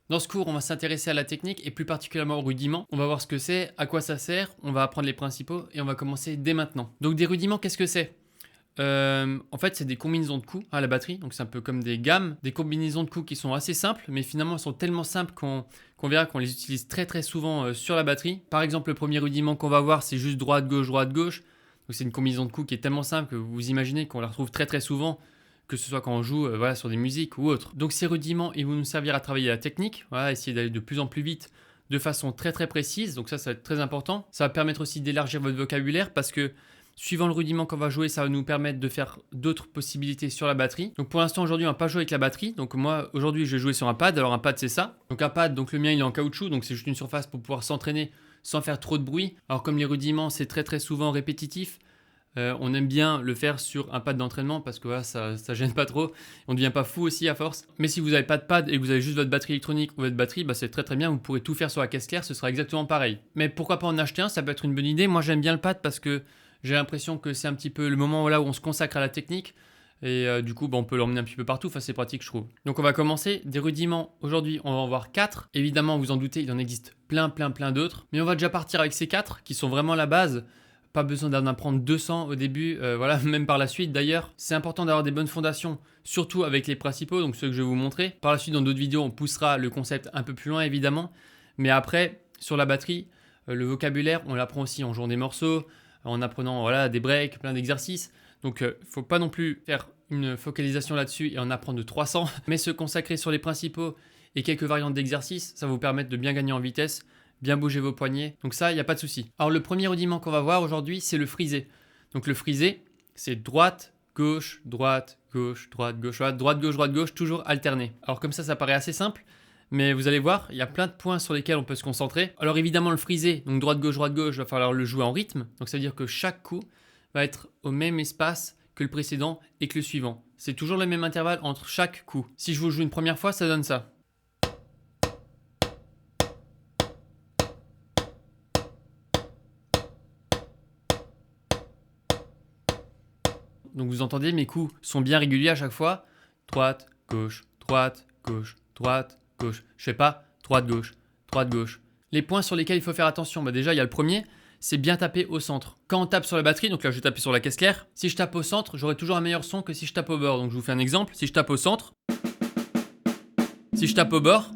Dans ce cours, on va s'intéresser à la technique et plus particulièrement aux rudiments. On va voir ce que c'est, à quoi ça sert, on va apprendre les principaux et on va commencer dès maintenant. Donc des rudiments, qu'est-ce que c'est? En fait, c'est des combinaisons de coups à la batterie, donc c'est un peu comme des gammes, des combinaisons de coups qui sont assez simples, mais finalement elles sont tellement simples qu'on verra qu'on les utilise très très souvent sur la batterie. Par exemple, le premier rudiment qu'on va voir, c'est juste droite-gauche, droite-gauche. Donc c'est une combinaison de coups qui est tellement simple que vous imaginez qu'on la retrouve très très souvent, que ce soit quand on joue voilà, sur des musiques ou autres. Donc ces rudiments, ils vont nous servir à travailler la technique, voilà, essayer d'aller de plus en plus vite, de façon très très précise, donc ça va être très important. Ça va permettre aussi d'élargir votre vocabulaire parce que suivant le rudiment qu'on va jouer, ça va nous permettre de faire d'autres possibilités sur la batterie. Donc pour l'instant aujourd'hui on va pas jouer avec la batterie. Donc moi aujourd'hui je vais jouer sur un pad. Alors un pad c'est ça. Donc un pad, donc le mien il est en caoutchouc, donc c'est juste une surface pour pouvoir s'entraîner sans faire trop de bruit. Alors comme les rudiments c'est très très souvent répétitif, on aime bien le faire sur un pad d'entraînement parce que voilà, ça gêne pas trop. On ne devient pas fou aussi à force. Mais si vous n'avez pas de pad et que vous avez juste votre batterie électronique ou votre batterie, bah c'est très très bien. Vous pourrez tout faire sur la caisse claire, ce sera exactement pareil. Mais pourquoi pas en acheter un, ça peut être une bonne idée. Moi j'aime bien le pad parce que j'ai l'impression que c'est un petit peu le moment là où on se consacre à la technique. Et du coup, on peut l'emmener un petit peu partout. Enfin, c'est pratique, je trouve. Donc, on va commencer. Des rudiments, aujourd'hui, on va en voir 4. Évidemment, vous en doutez, il en existe plein d'autres. Mais on va déjà partir avec ces 4 qui sont vraiment la base. Pas besoin d'en apprendre 200 au début, voilà, même par la suite d'ailleurs. C'est important d'avoir des bonnes fondations, surtout avec les principaux, donc ceux que je vais vous montrer. Par la suite, dans d'autres vidéos, on poussera le concept un peu plus loin, évidemment. Mais après, sur la batterie, le vocabulaire, on l'apprend aussi en jouant des morceaux, en apprenant voilà, des breaks, plein d'exercices. Donc, faut pas non plus faire une focalisation là-dessus et en apprendre de 300, mais se consacrer sur les principaux et quelques variantes d'exercices, ça va vous permettre de bien gagner en vitesse, bien bouger vos poignets. Donc ça, il n'y a pas de souci. Alors le premier rudiment qu'on va voir aujourd'hui, c'est le frisé. Donc le frisé, c'est droite, gauche, droite, gauche, droite, gauche, droite, gauche, toujours alterné. Alors comme ça paraît assez simple. Mais vous allez voir, il y a plein de points sur lesquels on peut se concentrer. Alors évidemment, le frisé, donc droite, gauche, il va falloir le jouer en rythme. Donc ça veut dire que chaque coup va être au même espace que le précédent et que le suivant. C'est toujours le même intervalle entre chaque coup. Si je vous joue une première fois, ça donne ça. Donc vous entendez, mes coups sont bien réguliers à chaque fois. Droite, gauche, droite, gauche, droite, gauche. Je fais pas droite, gauche, droite, gauche. Les points sur lesquels il faut faire attention, déjà il y a le premier, c'est bien taper au centre. Quand on tape sur la batterie, donc là je vais taper sur la caisse claire, si je tape au centre, j'aurai toujours un meilleur son que si je tape au bord. Donc je vous fais un exemple, si je tape au centre, si je tape au bord,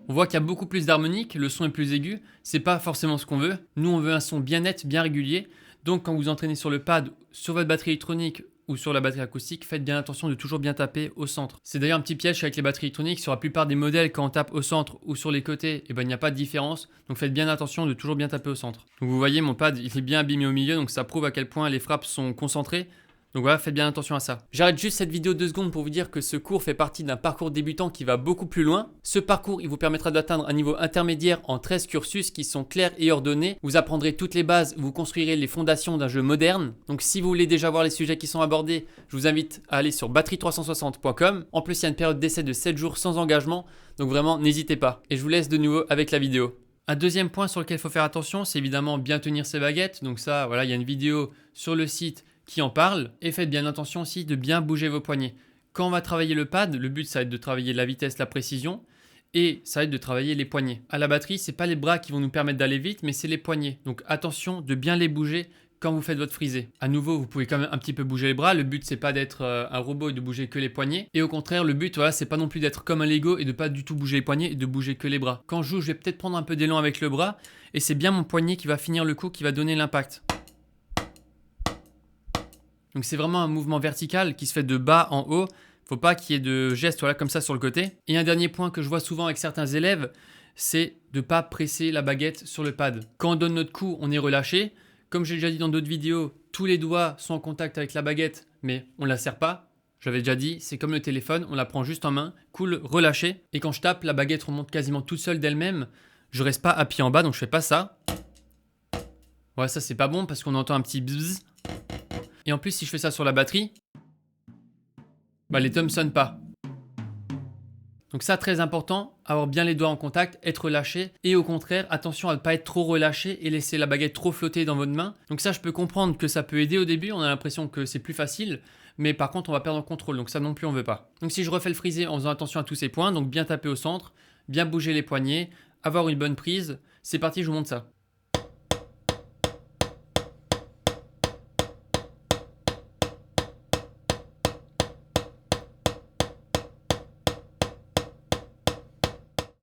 on voit qu'il y a beaucoup plus d'harmonique, le son est plus aigu, c'est pas forcément ce qu'on veut. Nous on veut un son bien net, bien régulier. Donc quand vous entraînez sur le pad, sur votre batterie électronique ou sur la batterie acoustique, faites bien attention de toujours bien taper au centre. C'est d'ailleurs un petit piège avec les batteries électroniques. Sur la plupart des modèles, quand on tape au centre ou sur les côtés, il n'y a pas de différence. Donc faites bien attention de toujours bien taper au centre. Donc vous voyez, mon pad il est bien abîmé au milieu, donc ça prouve à quel point les frappes sont concentrées. Donc voilà, faites bien attention à ça. J'arrête juste cette vidéo 2 secondes pour vous dire que ce cours fait partie d'un parcours débutant qui va beaucoup plus loin. Ce parcours, il vous permettra d'atteindre un niveau intermédiaire en 13 cursus qui sont clairs et ordonnés. Vous apprendrez toutes les bases, vous construirez les fondations d'un jeu moderne. Donc si vous voulez déjà voir les sujets qui sont abordés, je vous invite à aller sur batterie360.com. En plus, il y a une période d'essai de 7 jours sans engagement, donc vraiment n'hésitez pas. Et je vous laisse de nouveau avec la vidéo. Un deuxième point sur lequel il faut faire attention, c'est évidemment bien tenir ses baguettes. Donc ça, voilà, il y a une vidéo sur le site qui en parle, et faites bien attention aussi de bien bouger vos poignets. Quand on va travailler le pad, le but ça va être de travailler la vitesse, la précision, et ça va être de travailler les poignets. À la batterie, c'est pas les bras qui vont nous permettre d'aller vite, mais c'est les poignets. Donc attention de bien les bouger quand vous faites votre frisé. À nouveau, vous pouvez quand même un petit peu bouger les bras. Le but c'est pas d'être un robot et de bouger que les poignets. Et au contraire, le but voilà, c'est pas non plus d'être comme un Lego et de pas du tout bouger les poignets et de bouger que les bras. Quand je joue, je vais peut-être prendre un peu d'élan avec le bras, et c'est bien mon poignet qui va finir le coup, qui va donner l'impact. Donc c'est vraiment un mouvement vertical qui se fait de bas en haut. Faut pas qu'il y ait de gestes voilà, comme ça sur le côté. Et un dernier point que je vois souvent avec certains élèves, c'est de ne pas presser la baguette sur le pad. Quand on donne notre coup, on est relâché. Comme j'ai déjà dit dans d'autres vidéos, tous les doigts sont en contact avec la baguette, mais on ne la serre pas. J'avais déjà dit, c'est comme le téléphone, on la prend juste en main, cool, relâché. Et quand je tape, la baguette remonte quasiment toute seule d'elle-même. Je reste pas appuyé en bas, donc je fais pas ça. Ouais, ça c'est pas bon parce qu'on entend un petit bzzz. Et en plus, si je fais ça sur la batterie, les tomes sonnent pas. Donc ça, très important, avoir bien les doigts en contact, être relâché et au contraire, attention à ne pas être trop relâché et laisser la baguette trop flotter dans votre main. Donc ça, je peux comprendre que ça peut aider au début, on a l'impression que c'est plus facile, mais par contre, on va perdre en contrôle, donc ça non plus, on veut pas. Donc si je refais le frisé en faisant attention à tous ces points, donc bien taper au centre, bien bouger les poignets, avoir une bonne prise, c'est parti, je vous montre ça.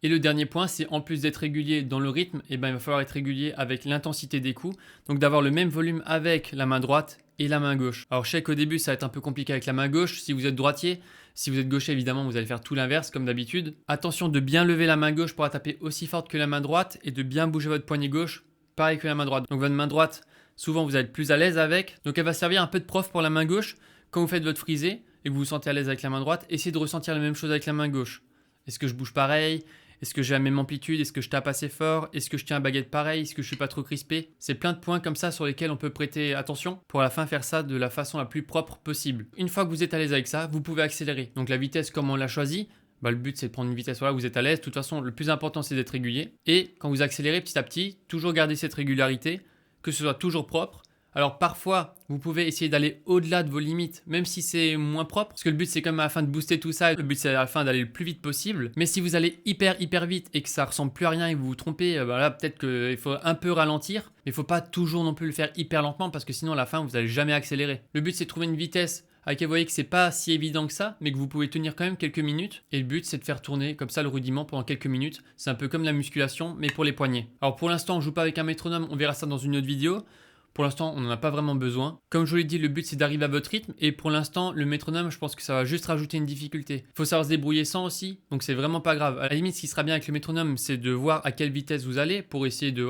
Et le dernier point, c'est en plus d'être régulier dans le rythme, il va falloir être régulier avec l'intensité des coups. Donc d'avoir le même volume avec la main droite et la main gauche. Alors je sais qu'au début, ça va être un peu compliqué avec la main gauche. Si vous êtes droitier, si vous êtes gaucher, évidemment, vous allez faire tout l'inverse comme d'habitude. Attention de bien lever la main gauche pour la taper aussi forte que la main droite et de bien bouger votre poignet gauche, pareil que la main droite. Donc votre main droite, souvent vous allez être plus à l'aise avec. Donc elle va servir un peu de prof pour la main gauche. Quand vous faites votre frisé et que vous vous sentez à l'aise avec la main droite, essayez de ressentir la même chose avec la main gauche. Est-ce que je bouge pareil ? Est-ce que j'ai la même amplitude? Est-ce que je tape assez fort? Est-ce que je tiens la baguette pareil? Est-ce que je suis pas trop crispé? C'est plein de points comme ça sur lesquels on peut prêter attention pour à la fin faire ça de la façon la plus propre possible. Une fois que vous êtes à l'aise avec ça, vous pouvez accélérer. Donc la vitesse comme on l'a choisi, le but c'est de prendre une vitesse où vous êtes à l'aise. De toute façon, le plus important c'est d'être régulier. Et quand vous accélérez petit à petit, toujours garder cette régularité, que ce soit toujours propre. Alors parfois, vous pouvez essayer d'aller au-delà de vos limites, même si c'est moins propre, parce que le but c'est comme à la fin de booster tout ça, le but c'est à la fin d'aller le plus vite possible. Mais si vous allez hyper vite et que ça ressemble plus à rien et que vous vous trompez, là peut-être qu'il faut un peu ralentir, mais il faut pas toujours non plus le faire hyper lentement parce que sinon à la fin vous n'allez jamais accélérer. Le but c'est de trouver une vitesse avec laquelle vous voyez que c'est pas si évident que ça, mais que vous pouvez tenir quand même quelques minutes. Et le but c'est de faire tourner comme ça le rudiment pendant quelques minutes. C'est un peu comme la musculation, mais pour les poignets. Alors pour l'instant on joue pas avec un métronome, on verra ça dans une autre vidéo. Pour l'instant, on n'en a pas vraiment besoin. Comme je vous l'ai dit, le but c'est d'arriver à votre rythme. Et pour l'instant, le métronome, je pense que ça va juste rajouter une difficulté. Il faut savoir se débrouiller sans aussi. Donc c'est vraiment pas grave. À la limite, ce qui sera bien avec le métronome, c'est de voir à quelle vitesse vous allez pour essayer de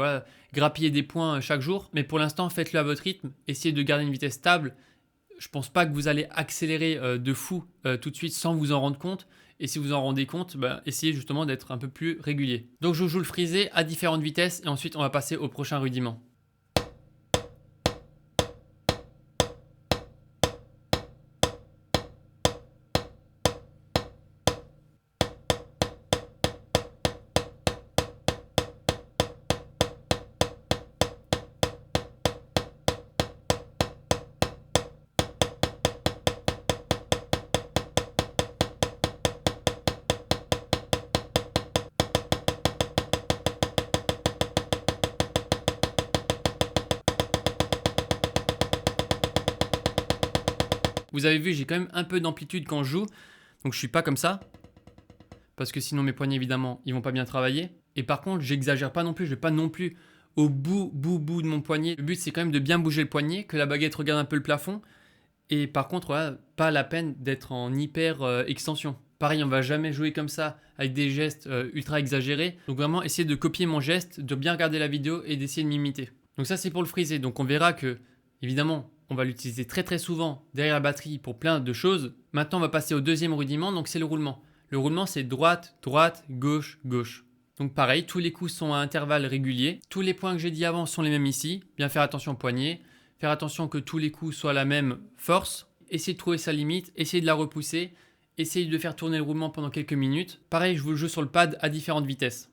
grappiller des points chaque jour. Mais pour l'instant, faites-le à votre rythme. Essayez de garder une vitesse stable. Je pense pas que vous allez accélérer de fou tout de suite sans vous en rendre compte. Et si vous en rendez compte, essayez justement d'être un peu plus régulier. Donc je joue le frisé à différentes vitesses. Et ensuite, on va passer au prochain rudiment. Vous avez vu, j'ai quand même un peu d'amplitude quand je joue. Donc je suis pas comme ça. Parce que sinon mes poignets évidemment, ils vont pas bien travailler. Et par contre, j'exagère pas non plus. Je vais pas non plus au bout de mon poignet. Le but c'est quand même de bien bouger le poignet, que la baguette regarde un peu le plafond. Et par contre, pas la peine d'être en hyper extension. Pareil, on va jamais jouer comme ça avec des gestes ultra exagérés. Donc vraiment, essayez de copier mon geste, de bien regarder la vidéo et d'essayer de m'imiter. Donc ça c'est pour le frisé. Donc on verra que, évidemment, on va l'utiliser très souvent derrière la batterie pour plein de choses. Maintenant, on va passer au deuxième rudiment, donc c'est le roulement. Le roulement, c'est droite, gauche, gauche. Donc pareil, tous les coups sont à intervalles réguliers. Tous les points que j'ai dit avant sont les mêmes ici. Bien faire attention au poignet. Faire attention que tous les coups soient à la même force. Essayez de trouver sa limite. Essayez de la repousser. Essayez de faire tourner le roulement pendant quelques minutes. Pareil, je vous le joue sur le pad à différentes vitesses.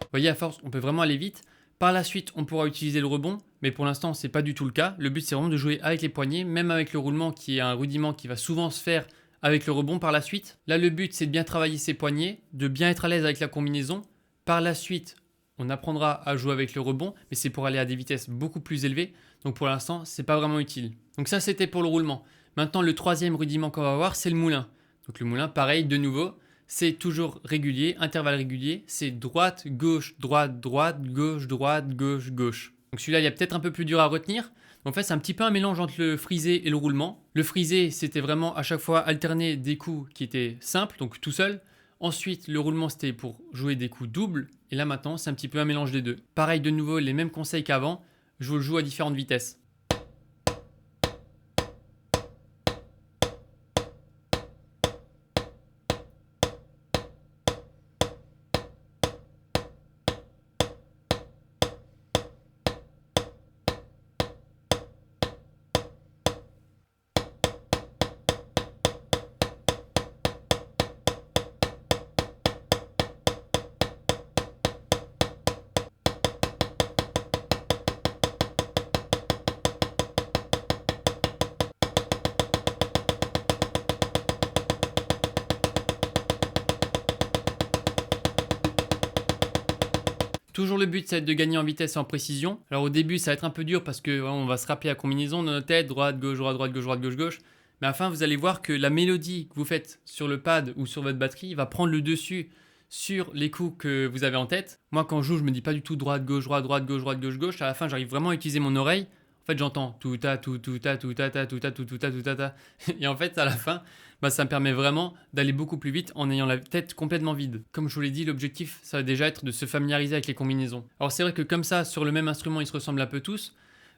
Vous voyez, à force, on peut vraiment aller vite. Par la suite, on pourra utiliser le rebond, mais pour l'instant, c'est pas du tout le cas. Le but, c'est vraiment de jouer avec les poignets, même avec le roulement qui est un rudiment qui va souvent se faire avec le rebond par la suite. Là, le but, c'est de bien travailler ses poignets, de bien être à l'aise avec la combinaison. Par la suite, on apprendra à jouer avec le rebond, mais c'est pour aller à des vitesses beaucoup plus élevées. Donc pour l'instant, c'est pas vraiment utile. Donc ça, c'était pour le roulement. Maintenant, le troisième rudiment qu'on va voir, c'est le moulin. Donc le moulin, pareil, de nouveau, c'est toujours régulier, intervalle régulier, c'est droite, gauche, droite, droite, gauche, droite, gauche, gauche. Donc celui-là, il est peut-être un peu plus dur à retenir. En fait, c'est un petit peu un mélange entre le frisé et le roulement. Le frisé, c'était vraiment à chaque fois alterner des coups qui étaient simples, donc tout seul. Ensuite, le roulement, c'était pour jouer des coups doubles. Et là, maintenant, c'est un petit peu un mélange des deux. Pareil, de nouveau, les mêmes conseils qu'avant. Je vous le joue à différentes vitesses. Toujours le but, ça va être de gagner en vitesse et en précision. Alors au début, ça va être un peu dur parce que on va se rappeler la combinaison dans notre tête, droite, gauche, droite, droite, gauche, droite, gauche, gauche. Mais à la fin, vous allez voir que la mélodie que vous faites sur le pad ou sur votre batterie va prendre le dessus sur les coups que vous avez en tête. Moi, quand je joue, je me dis pas du tout droite, gauche, droite, droite, gauche, droite, gauche, gauche. À la fin, j'arrive vraiment à utiliser mon oreille. En fait, j'entends tout ta, tout ta, tout ta, ta, tout ta, tout ta, tout ta, ta. Et en fait, à la fin, ça me permet vraiment d'aller beaucoup plus vite en ayant la tête complètement vide. Comme je vous l'ai dit, l'objectif, ça va déjà être de se familiariser avec les combinaisons. Alors c'est vrai que comme ça, sur le même instrument, ils se ressemblent un peu tous.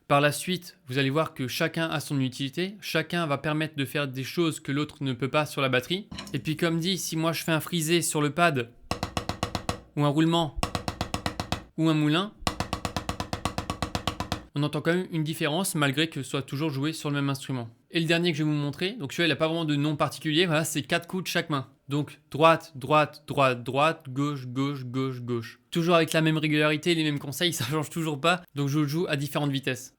Par la suite, vous allez voir que chacun a son utilité. Chacun va permettre de faire des choses que l'autre ne peut pas sur la batterie. Et puis comme dit, si moi je fais un frisé sur le pad, ou un roulement, ou un moulin, on entend quand même une différence malgré que ce soit toujours joué sur le même instrument. Et le dernier que je vais vous montrer, donc celui-là il n'a pas vraiment de nom particulier, voilà, c'est 4 coups de chaque main. Donc droite, droite, droite, droite, gauche, gauche, gauche, gauche. Toujours avec la même régularité, les mêmes conseils, ça change toujours pas, donc je le joue à différentes vitesses.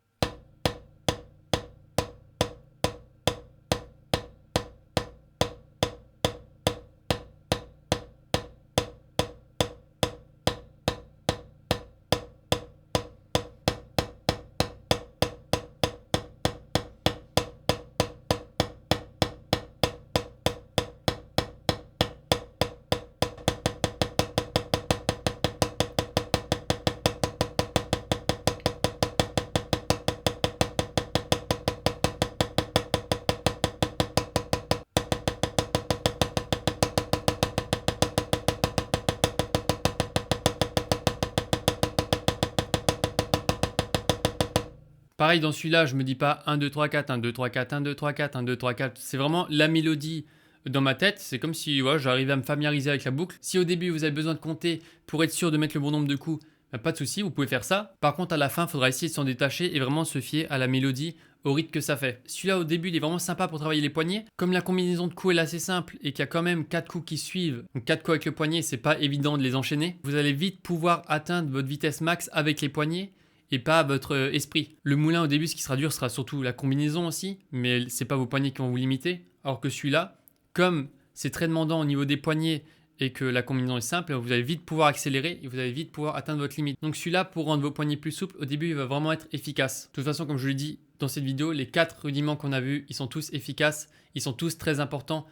Pareil, dans celui-là, je me dis pas 1, 2, 3, 4, 1, 2, 3, 4, 1, 2, 3, 4, 1, 2, 3, 4. C'est vraiment la mélodie dans ma tête. C'est comme si j'arrivais à me familiariser avec la boucle. Si au début, vous avez besoin de compter pour être sûr de mettre le bon nombre de coups, pas de souci, vous pouvez faire ça. Par contre, à la fin, il faudra essayer de s'en détacher et vraiment se fier à la mélodie, au rythme que ça fait. Celui-là, au début, il est vraiment sympa pour travailler les poignets. Comme la combinaison de coups est assez simple et qu'il y a quand même 4 coups qui suivent, donc 4 coups avec le poignet, c'est pas évident de les enchaîner. Vous allez vite pouvoir atteindre votre vitesse max avec les poignets et pas votre esprit. Le moulin au début, ce qui sera dur sera surtout la combinaison aussi, mais c'est pas vos poignets qui vont vous limiter. Alors que celui-là, comme c'est très demandant au niveau des poignets et que la combinaison est simple, vous allez vite pouvoir accélérer et vous allez vite pouvoir atteindre votre limite. Donc celui-là, pour rendre vos poignets plus souples, au début, il va vraiment être efficace. De toute façon, comme je l'ai dit dans cette vidéo, les 4 rudiments qu'on a vus, ils sont tous efficaces, ils sont tous très importants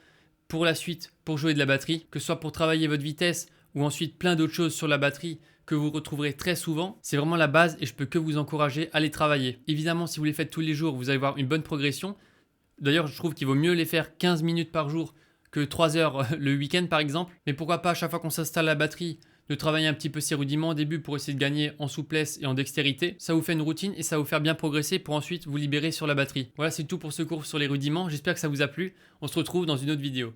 pour la suite, pour jouer de la batterie, que ce soit pour travailler votre vitesse ou ensuite plein d'autres choses sur la batterie que vous retrouverez très souvent. C'est vraiment la base et je peux que vous encourager à les travailler. Évidemment, si vous les faites tous les jours, vous allez voir une bonne progression. D'ailleurs, je trouve qu'il vaut mieux les faire 15 minutes par jour que 3 heures le week-end par exemple. Mais pourquoi pas à chaque fois qu'on s'installe la batterie, de travailler un petit peu ces rudiments au début pour essayer de gagner en souplesse et en dextérité. Ça vous fait une routine et ça va vous faire bien progresser pour ensuite vous libérer sur la batterie. Voilà, c'est tout pour ce cours sur les rudiments. J'espère que ça vous a plu. On se retrouve dans une autre vidéo.